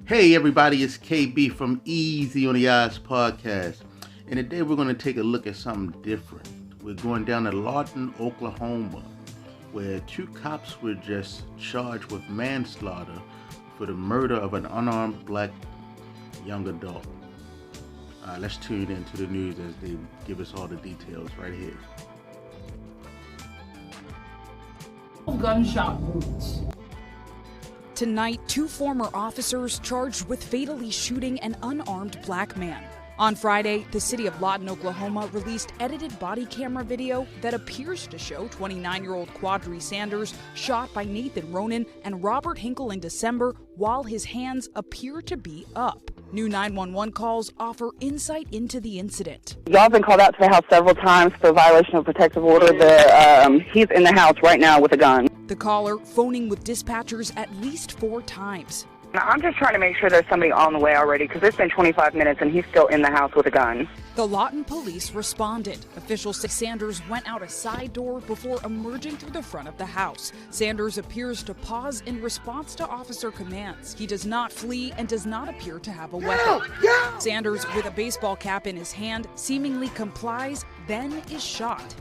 Hey everybody, it's KB from Easy on the Eyes podcast. And today we're going to take a look at something different. We're going down to Lawton, Oklahoma, where two cops were just charged with manslaughter for the murder of an unarmed black young adult. Let's tune into the news as they give us all the details right here. Gunshot wounds. Tonight, two former officers charged with fatally shooting an unarmed black man. On Friday, the city of Lawton, Oklahoma released edited body camera video that appears to show 29-year-old Quadri Sanders shot by Nathan Ronan and Robert Hinkle in December while his hands appear to be up. New 911 calls offer insight into the incident. Y'all have been called out to the house several times for violation of protective order. He's in the house right now with a gun. The caller phoning with dispatchers at least 4 times. I'm just trying to make sure there's somebody on the way already because it's been 25 minutes and he's still in the house with a gun. The Lawton police responded. Officials say Sanders went out a side door before emerging through the front of the house. Sanders appears to pause in response to officer commands. He does not flee and does not appear to have a weapon. Sanders, with a baseball cap in his hand, seemingly complies, then is shot.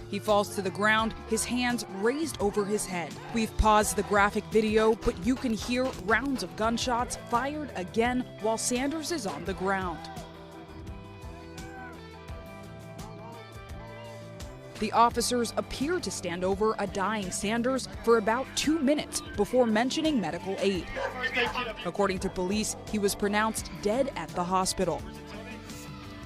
He falls to the ground, his hands raised over his head. We've paused the graphic video, but you can hear rounds of gunshots fired again while Sanders is on the ground. The officers appear to stand over a dying Sanders for about 2 minutes before mentioning medical aid. According to police, he was pronounced dead at the hospital.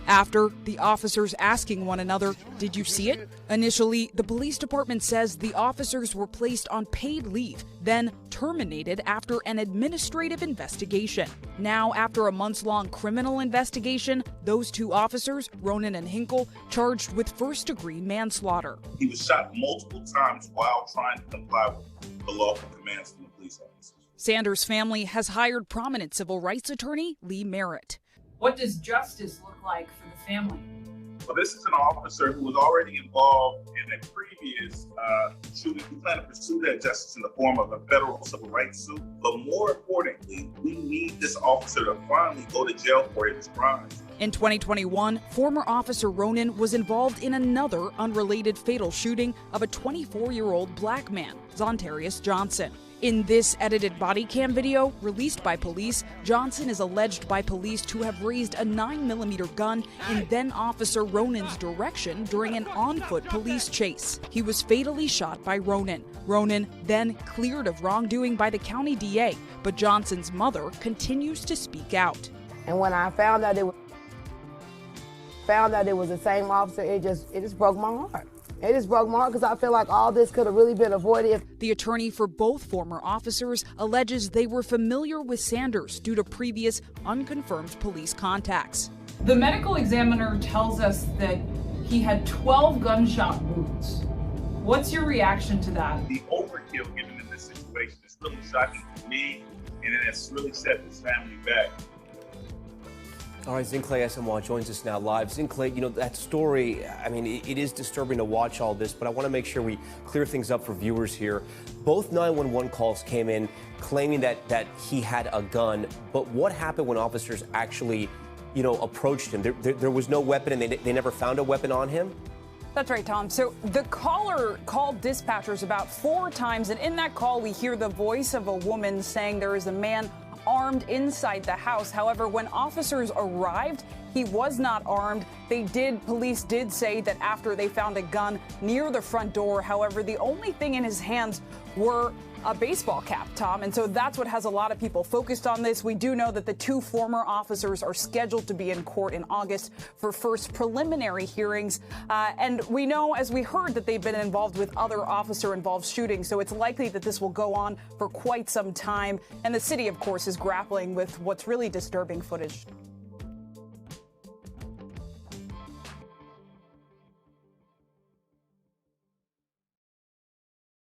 After, the officers asking one another, "Did you see it?" Initially, the police department says the officers were placed on paid leave, then terminated after an administrative investigation. Now, after a months-long criminal investigation, those two officers, Ronan and Hinkle, charged with first-degree manslaughter. He was shot multiple times while trying to comply with the lawful commands from the police officers. Sanders' family has hired prominent civil rights attorney Lee Merritt. What does justice look like for the family? Well, this is an officer who was already involved in a previous shooting. We plan to pursue that justice in the form of a federal civil rights suit. But more importantly, we need this officer to finally go to jail for his crimes. In 2021, former Officer Ronan was involved in another unrelated fatal shooting of a 24-year-old black man, Zontarius Johnson. In this edited body cam video released by police, Johnson is alleged by police to have raised a 9mm gun in then-Officer Ronan's direction during an on-foot police chase. He was fatally shot by Ronan. Ronan then cleared of wrongdoing by the county DA, but Johnson's mother continues to speak out. And when I found out it was the same officer, it just broke my heart. It just broke my heart because I feel like all this could have really been avoided. The attorney for both former officers alleges they were familiar with Sanders due to previous unconfirmed police contacts. The medical examiner tells us that he had 12 gunshot wounds. What's your reaction to that? The overkill given in this situation is really shocking to me, and it has really set his family back. All right, Zinkley Asamoah joins us now live. Zinkley, you know, that story, I mean, it is disturbing to watch all this, but I want to make sure we clear things up for viewers here. Both 911 calls came in claiming that he had a gun, but what happened when officers actually, you know, approached him? There was no weapon and they never found a weapon on him? That's right, Tom. So the caller called dispatchers about 4 times, and in that call we hear the voice of a woman saying there is a man armed inside the house. However, when officers arrived, he was not armed. Police did say that after they found a gun near the front door, however, the only thing in his hands were a baseball cap, Tom. And so that's what has a lot of people focused on this. We do know that the two former officers are scheduled to be in court in August for first preliminary hearings. And we know, as we heard, that they've been involved with other officer-involved shootings. So it's likely that this will go on for quite some time. And the city, of course, is grappling with what's really disturbing footage.